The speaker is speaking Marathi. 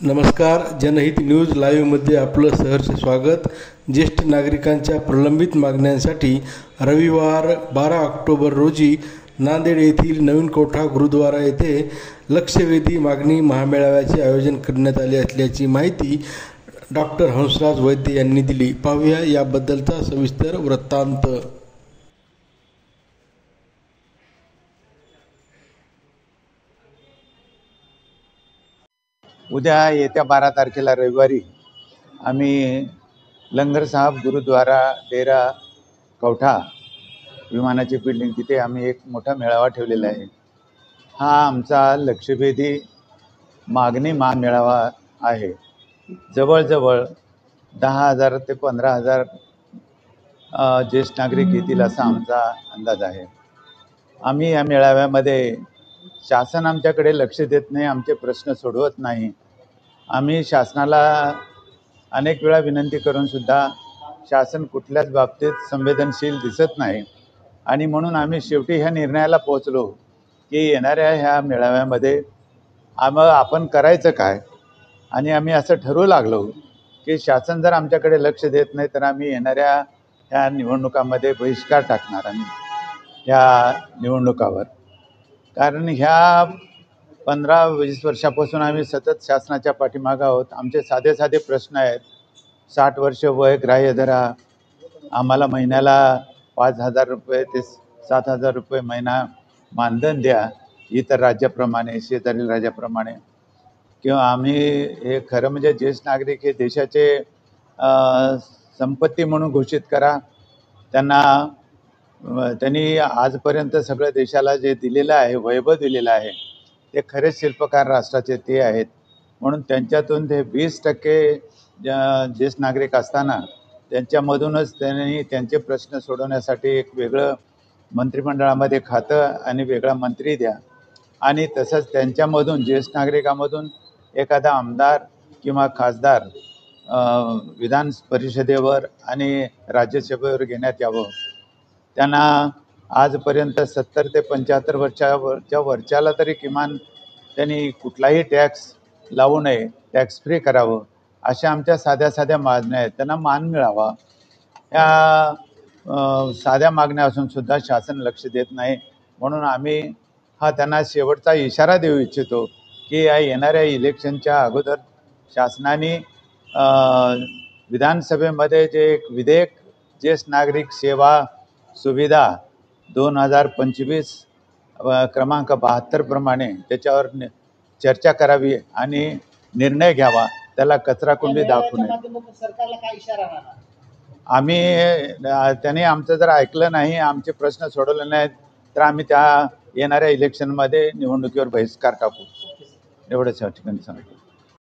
नमस्कार. जनहित न्यूज लाईव्हमध्ये आपलं सहर्ष स्वागत. ज्येष्ठ नागरिकांच्या प्रलंबित मागण्यांसाठी रविवार 12 ऑक्टोबर रोजी नांदेड येथील नवीन कोठा गुरुद्वारा येथे लक्षवेधी मागणी महामेळाव्याचे आयोजन करण्यात आले असल्याची माहिती डॉक्टर हंसराज वैद्य यांनी दिली. पाहूया याबद्दलचा सविस्तर वृत्तांत. उद्या येत्या 12 तारखेला रविवारी आम्ही लंगर साहब गुरुद्वारा डेरा कौठा विमानाची बिल्डिंग तिथे आम्ही एक मोठा मेळावा ठेवलेला आहे. हा आमचा लक्षवेधी मागणी महामेळावा आहे. जवळजवळ 10,000 ते 15,000 ज्येष्ठ नागरिक येतील असा आमचा अंदाज आहे. आम्ही या मेळाव्यामध्ये शासन आमच्याकडे लक्ष देत नाही, आमचे प्रश्न सोडवत नाही. आम्ही शासनाला अनेक वेळा विनंती करून सुद्धा शासन कुठल्याच बाबतीत संवेदनशील दिसत नाही आणि म्हणून आम्ही शेवटी ह्या निर्णयाला पोहोचलो की येणाऱ्या ह्या मेळाव्यामध्ये आपण करायचं काय. आणि आम्ही असं ठरवू लागलो की शासन जर आमच्याकडे लक्ष देत नाही तर आम्ही येणाऱ्या ह्या निवडणुकामध्ये बहिष्कार टाकणार आम्ही ह्या निवडणुकावर. कारण ह्या 15-20 वर्षापासून आम्ही सतत शासनाच्या पाठीमागे आहोत. आमचे साधे साधे प्रश्न आहेत. 60 वर्ष वय ग्राह्य धरा, आम्हाला महिन्याला 5,000 रुपये ते 7,000 रुपये महिना मानधन द्या इतर राज्याप्रमाणे, शेजारील राज्याप्रमाणे. किंवा आम्ही हे खरं म्हणजे ज्येष्ठ नागरिक हे देशाचे संपत्ती म्हणून घोषित करा. त्यांनी आजपर्यंत सगळं देशाला जे दिलेलं आहे, वैभव दिलेलं आहे, ते खरेच शिल्पकार राष्ट्राचे ते आहेत. म्हणून त्यांच्यातून ते 20% ज्येष्ठ नागरिक असताना त्यांच्यामधूनच त्यांनी त्यांचे प्रश्न सोडवण्यासाठी एक वेगळं मंत्रिमंडळामध्ये खातं आणि वेगळा मंत्री द्या. आणि तसंच त्यांच्यामधून ज्येष्ठ नागरिकामधून एखादा आमदार किंवा खासदार विधान परिषदेवर आणि राज्यसभेवर घेण्यात यावं. त्यांना आजपर्यंत 70 ते 75 वर्षाच्या वरच्याला तरी किमान त्यांनी कुठलाही टॅक्स लावू नये, टॅक्स फ्री करावं, अशा आमच्या साध्या साध्या मागण्या आहेत. त्यांना मान मिळावा ह्या साध्या मागण्या असून सुद्धा शासन लक्ष देत नाही. म्हणून आम्ही त्यांना शेवटचा इशारा देऊ इच्छितो की या येणाऱ्या इलेक्शनच्या अगोदर शासनाने विधानसभेमध्ये जे एक विधेयक ज्येष्ठ नागरिक सेवा सुविधा 2025 क्रमांक 72 प्रमाणे त्याच्यावर चर्चा करावी आणि निर्णय घ्यावा. त्याला कचराकुंडी दाखवू नये. त्यांनी आमचं जर ऐकलं नाही, आमचे प्रश्न सोडवले नाहीत तर आम्ही त्या येणाऱ्या इलेक्शनमध्ये निवडणुकीवर बहिष्कार टाकू. एवढंच या ठिकाणी सांगतो.